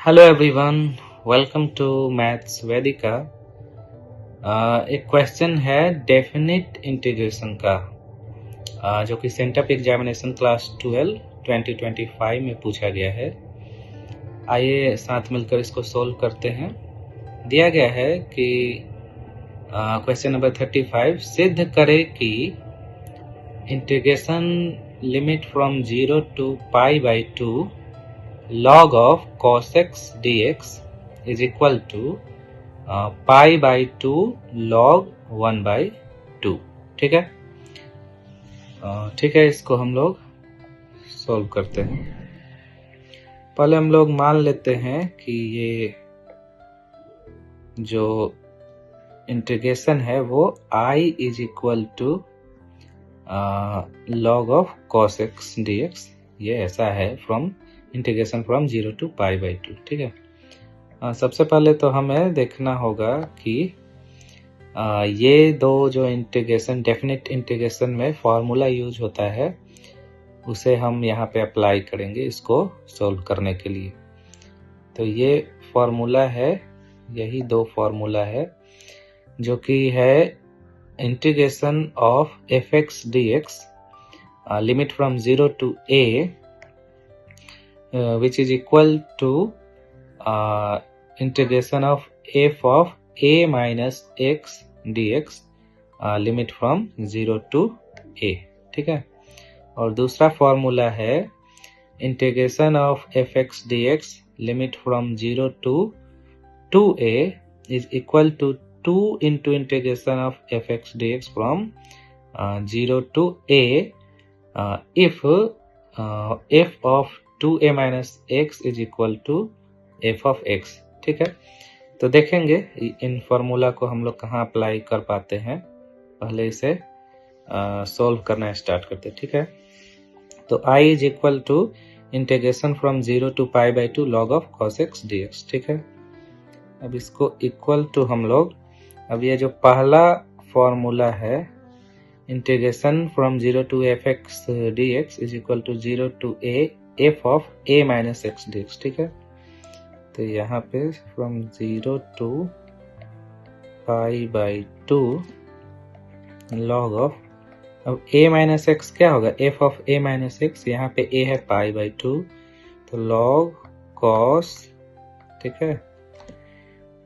Hello everyone, welcome to maths Vedika. एक question है definite integration का, जो कि सेंटअप एग्जामिनेशन क्लास 12 2025 में पूछा गया है। आइए साथ मिलकर इसको सोल्व करते हैं। दिया गया है कि क्वेश्चन नंबर 35 सिद्ध करे कि integration limit from 0 to pi by 2 log of cos x dx is equal to pi by 2 log 1 by 2। ठीक है, इसको हम लोग सोल्व करते हैं। पहले हम लोग मान लेते हैं कि ये जो इंटीग्रेशन है वो I is equal to log of cos x dx, ये ऐसा है from integration from 0 to pi by 2। ठीक है, सबसे पहले तो हमें देखना होगा कि ये दो जो इंटीग्रेशन डेफिनिट इंटीग्रेशन में फॉर्मूला यूज होता है उसे हम यहाँ पे अप्लाई करेंगे इसको सोल्व करने के लिए। तो ये फॉर्मूला है, यही दो फॉर्मूला है जो कि है integration of f x d x limit from 0 to a which is equal to integration of f of a minus x dx limit from 0 to a। ठीक है, और दूसरा फॉर्मूला है integration of f x d x limit from 0 to 2a is equal to 2 into integration of f x d x from 0 to a if f of 2a minus x is equal to f of x. ठीक है, तो देखेंगे इन formula को हम लोग कहाँ apply कर पाते हैं। पहले इसे सोल्व करना स्टार्ट करते हैं। ठीक है, तो I is equal to integration from 0 to pi by 2 log of cos x dx। ठीक है, अब इसको इक्वल टू हम लोग, अब ये जो पहला फॉर्मूला है integration from 0 to f x d x is equal to 0 to a f of a minus x d x. ठीक है, तो यहाँ पे from 0 to pi by 2 log of, अब a माइनस एक्स क्या होगा, f of a minus x, यहाँ पे a है पाई बाई 2 तो log cos, ठीक है,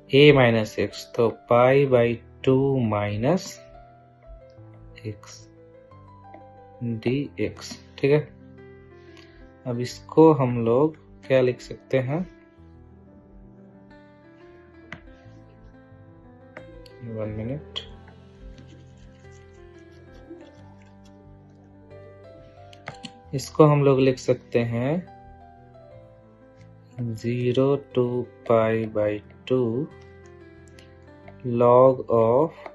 a माइनस एक्स तो पाई by 2 minus x d x. ठीक है, अब इसको हम लोग क्या लिख सकते हैं, 1 मिनट, इसको हम लोग लिख सकते हैं 0 to pi by 2 log of,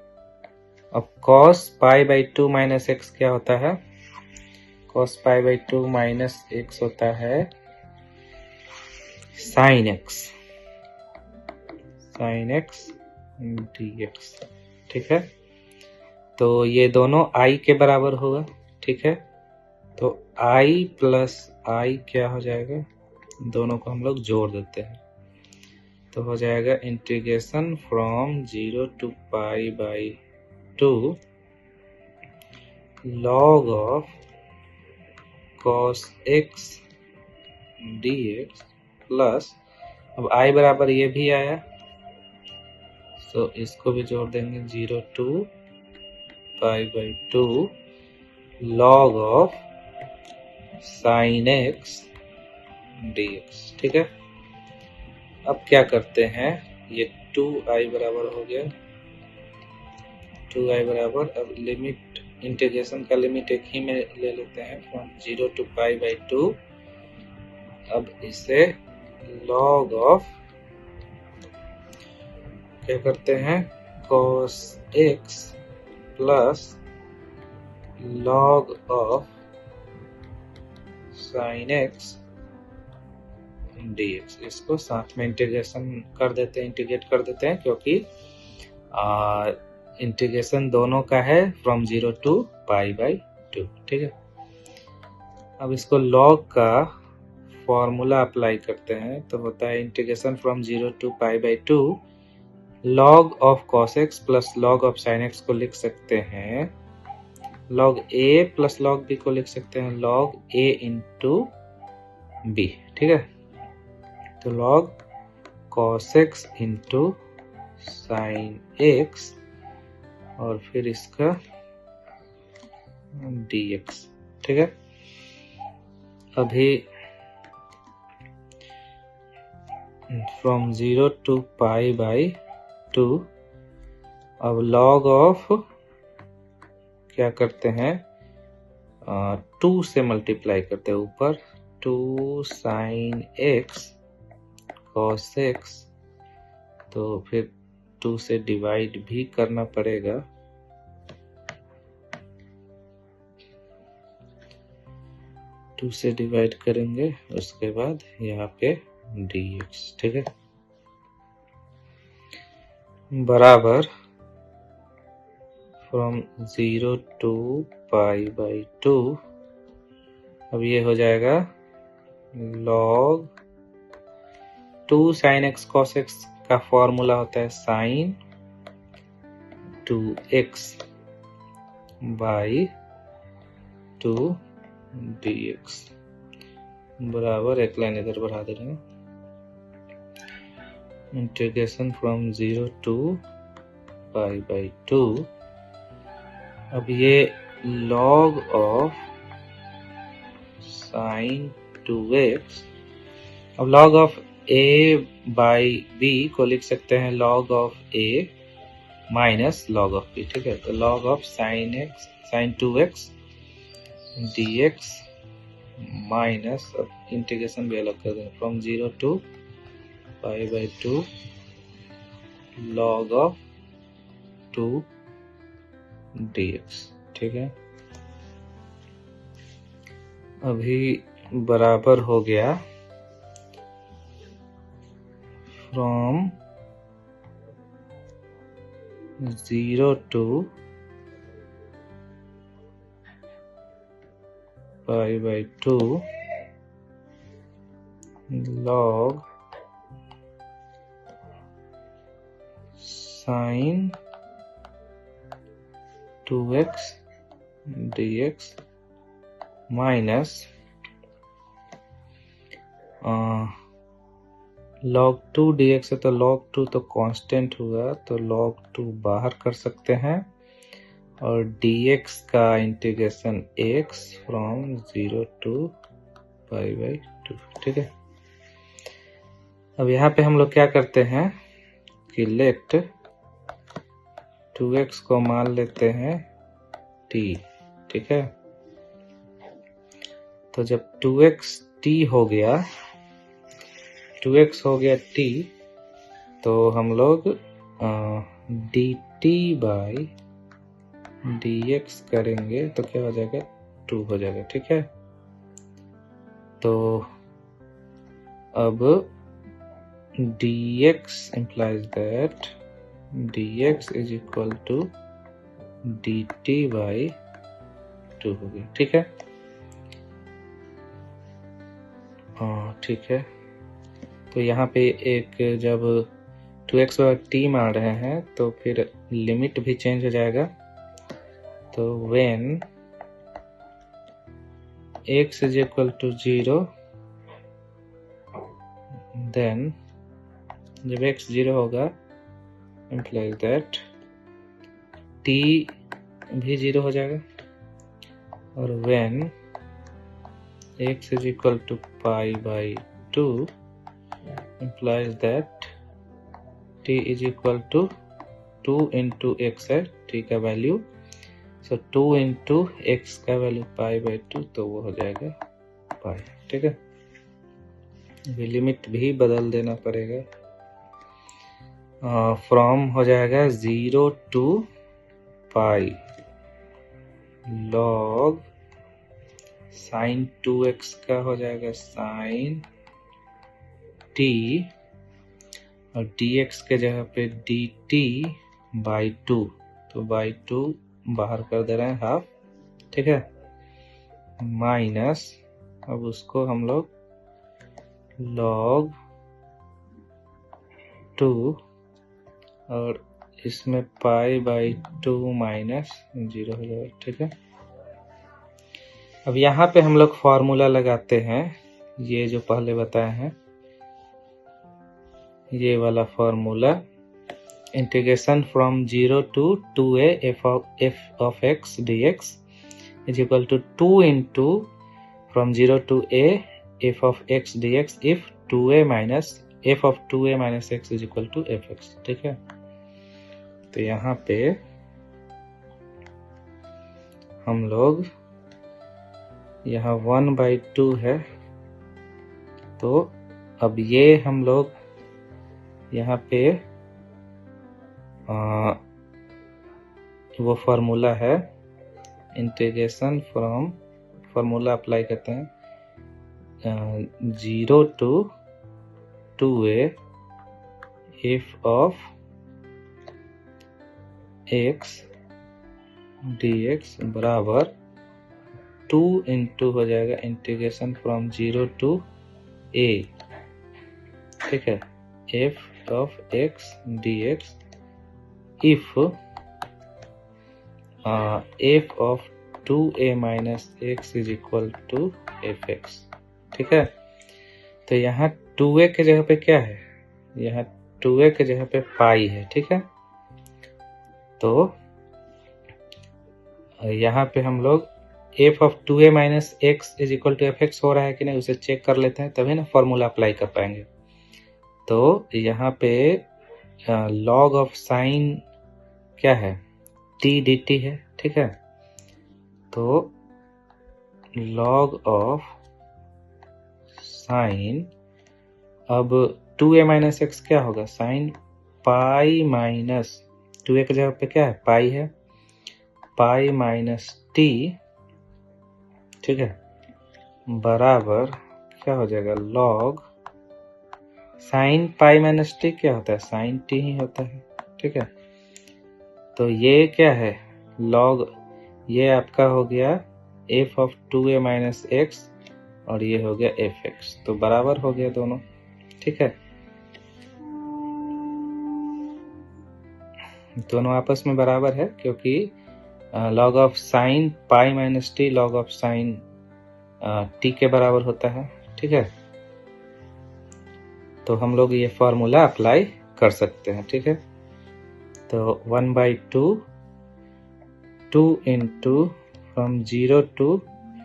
अब cos pi by 2 minus x क्या होता है, cos pi by 2 minus x होता है sin x dx। ठीक है, तो ये दोनों i के बराबर होगा। ठीक है, तो i प्लस i क्या हो जाएगा, दोनों को हम लोग जोड़ देते हैं तो हो जाएगा integration from 0 to pi by 2 log of cos x dx plus, अब i बराबर ये भी आया तो इसको भी जोड़ देंगे 0 to pi by 2 log of sin x dx। ठीक है, अब क्या करते हैं, ये 2i बराबर हो गया, 2i बराबर, अब लिमिट इंटीग्रेशन का लिमिट एक ही में ले लेते हैं फ्रॉम 0 टू पाई बाई 2, अब इसे log ऑफ क्या करते हैं cos x plus log of sin x dx, इसको साथ में इंटीग्रेशन कर देते हैं, इंटीग्रेट कर देते हैं क्योंकि इंटीग्रेशन दोनों का है फ्रॉम 0 टू पाई बाई 2। ठीक है, अब इसको log का फॉर्मूला अप्लाई करते हैं तो होता है integration from 0 to π/2 log of cos x plus log of sin x को लिख सकते हैं log a plus log b को लिख सकते हैं log a इंटू b, ठीक है। तो log cos x into sin x और फिर इसका dx, ठीक है। अभी फ्रॉम 0 to π/2 अब log ऑफ क्या करते हैं 2 से मल्टीप्लाई करते हैं ऊपर 2 sin x cos x, तो फिर 2 से डिवाइड भी करना पड़ेगा, टू से डिवाइड करेंगे उसके बाद यहाँ पे dx, ठीक है, बराबर फ्रॉम 0 to π/2 अब ये हो जाएगा log 2 sin x cos x का फॉर्मूला होता है sin 2x बाई 2 dx बराबर एक लाइन इधर बढ़ा दे रहे हैं इंटीग्रेशन फ्रॉम 0 to π/2 अब ये log ऑफ sin 2x अब log of a by b को लिख सकते हैं log of a minus log of b, ठीक है। तो log of sin 2x dx minus अब इंटीग्रेशन भी अलग कर दें from 0 to π/2 log of 2 dx, ठीक है। अभी बराबर हो गया from 0 to π/2 log sin 2x dx minus log 2 dx है तो log 2 तो कांस्टेंट हुआ तो log 2 बाहर कर सकते हैं और dx का इंटीग्रेशन x फ्रॉम 0 to π/2, ठीक है। अब यहाँ पे हम लोग क्या करते हैं कि लेट 2x को मान लेते हैं t, ठीक है। तो जब 2x t हो गया 2x हो गया t तो हम लोग dt बाई dx करेंगे तो क्या हो जाएगा 2 हो जाएगा, ठीक है। तो अब dx implies that dx is equal to dt by 2 हो गया, ठीक है। ठीक है। तो यहाँ पे एक जब 2x और t मान रहे हैं तो फिर लिमिट भी चेंज हो जाएगा। तो when x is equal to 0 then जब x 0 होगा implies that t भी 0 हो जाएगा और when x is equal to π/2 implies that t is equal to 2 into x है t का वैल्यू, सो 2 into x का वैल्यू π/2 तो वो हो जाएगा पाई, ठीक है। अभी लिमिट भी बदल देना पड़ेगा फ्रॉम हो जाएगा 0 to pi log sin 2x का हो जाएगा sin t और dx के जगह पे dt by 2 तो by 2 बाहर कर दे रहे हैं हाफ, ठीक है, माइनस अब उसको हम लोग log 2 और इसमें π/2 माइनस 0 हो जाएगा। ठीक है, अब यहाँ पे हम लोग फॉर्मूला लगाते हैं, ये जो पहले बताए हैं ये वाला formula, integration from 0 to 2a f of x dx is equal to 2 into from 0 to a f of x dx if 2a minus f of 2a minus x is equal to fx। ठीक है, तो यहाँ पे हम लोग यहाँ 1/2 है, तो अब ये हम लोग यहाँ पे वो फॉर्मूला है, इंटीग्रेशन फ्रॉम, फॉर्मूला अप्लाई करते हैं 0 to 2a f of x dx बराबर 2 इंटू हो जाएगा इंटीग्रेशन फ्रॉम 0 to a, ठीक है, f of x dx if f of 2a minus x is equal to fx। ठीक है, तो यहाँ 2a के जगह पे क्या है, यहाँ 2a के जगह पे पाई है। ठीक है, तो यहाँ पे हम लोग f of 2a minus x is equal to fx हो रहा है कि नहीं उसे चेक कर लेते हैं, तभी ना फॉर्मूला अप्लाई कर पाएंगे। तो यहाँ पे log ऑफ साइन क्या है, t dt है। ठीक है, तो log ऑफ साइन, अब 2a माइनस एक्स क्या होगा, साइन पाई माइनस 2a की जगह पे क्या है, पाई है, पाई माइनस टी। ठीक है, बराबर क्या हो जाएगा, log sine pi minus T क्या होता है, साइन टी ही होता है। ठीक है, तो ये क्या है, लॉग, ये आपका हो गया f of 2a minus x और ये हो गया fx, तो बराबर हो गया दोनों। ठीक है, दोनों आपस में बराबर है क्योंकि log of sine pi minus T log of sine T के बराबर होता है। ठीक है, तो हम लोग ये फॉर्मूला अप्लाई कर सकते हैं। ठीक है, तो 1/2 2 इंटू फ्रॉम 0 to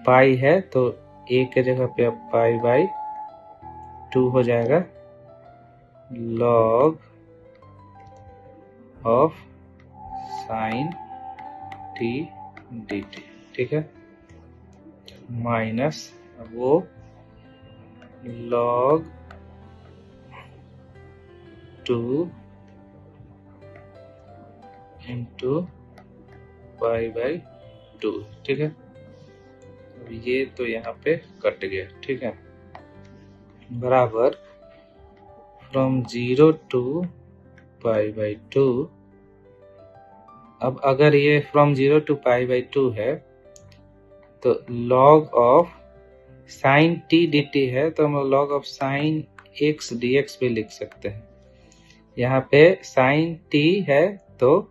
पाई है, तो a के जगह पे अब π/2 हो जाएगा, log of sine T D T. ठीक है, माइनस वो लॉग 2 इंटू π/2। ठीक है, ये तो यहाँ पे कट गया। ठीक है, बराबर फ्रॉम 0 to π/2। अब अगर ये फ्रॉम 0 to π/2 है तो log of sine T D T है, तो हम log of sine x d x भी लिख सकते हैं। यहाँ पे साइन टी है तो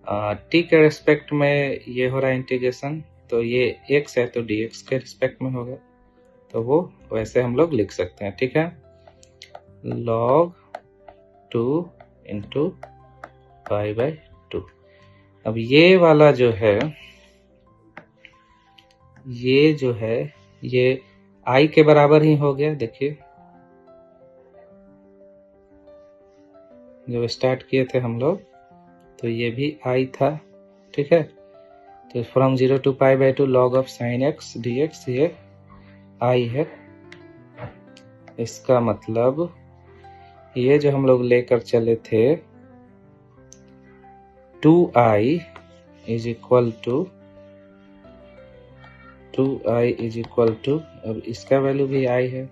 टी के रिस्पेक्ट में ये हो रहा है इंटीग्रेशन, तो ये x है तो dx के रिस्पेक्ट में होगा, तो वो वैसे हम लोग लिख सकते हैं। ठीक है, log 2 इंटू π/2। अब ये वाला जो है, ये जो है ये i के बराबर ही हो गया। देखिए जब स्टार्ट किए थे हम लोग तो ये भी i था। ठीक है, तो from 0 to π/2 log of sine x d x ये i है। इसका मतलब ये जो हम लोग लेकर चले थे 2i इज इक्वल टू अब इसका वैल्यू भी i है,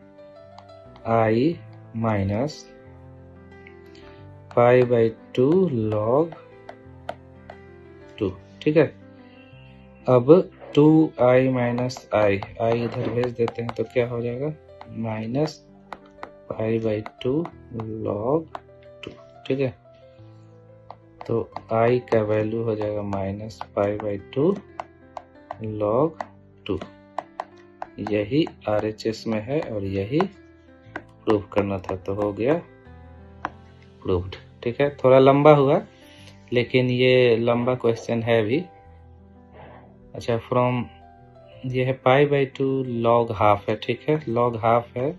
i माइनस π/2 log 2। ठीक है, अब 2i माइनस i इधर भेज देते हैं तो क्या हो जाएगा, माइनस पाई बाई 2 log 2, ठीक है। तो I का वैल्यू हो जाएगा माइनस पाई बाई 2 log 2। यही RHS में है और यही प्रूव करना था, तो हो गया प्रूव्ड, ठीक है। थोड़ा लंबा हुआ लेकिन ये लंबा क्वेश्चन है भी। अच्छा, फ्रॉम ये है पाई बाई 2 log हाफ है, ठीक है। log हाफ है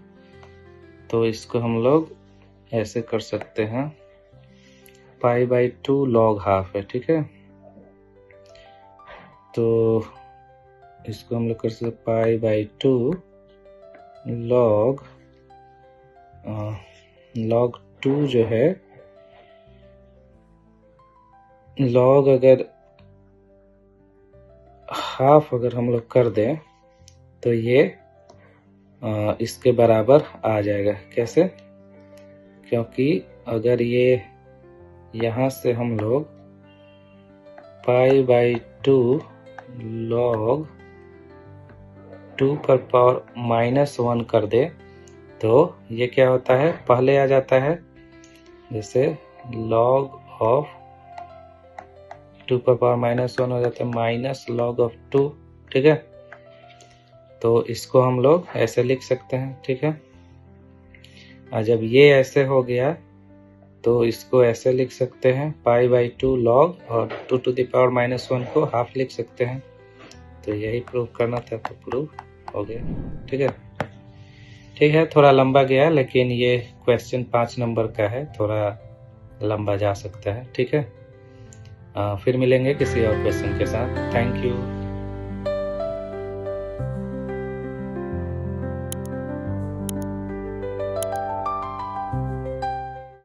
तो इसको हम लोग ऐसे कर सकते हैं, पाई बाई 2 log हाफ है, ठीक है। तो इसको हम लोग कर सकते पाई बाई 2 log log 2 जो है, log अगर हाफ अगर हम लोग कर दें तो ये इसके बराबर आ जाएगा। कैसे? क्योंकि अगर ये यहाँ से हम लोग पाई बाई 2 log 2 पर पावर -1 कर दे तो ये क्या होता है, पहले आ जाता है, जैसे log ऑफ 2 पर पावर -1 हो जाता है माइनस log ऑफ 2, ठीक है। तो इसको हम लोग ऐसे लिख सकते हैं, ठीक है। और जब ये ऐसे हो गया तो इसको ऐसे लिख सकते हैं, पाई बाई 2 log और 2 to the power -1 को हाफ लिख सकते हैं। तो यही प्रूव करना था, तो प्रूव हो गया, ठीक है। ठीक है, थोड़ा लंबा गया लेकिन ये क्वेश्चन 5 नंबर का है, थोड़ा लंबा जा सकता है, ठीक है। फिर मिलेंगे किसी और क्वेश्चन के साथ। Thank you.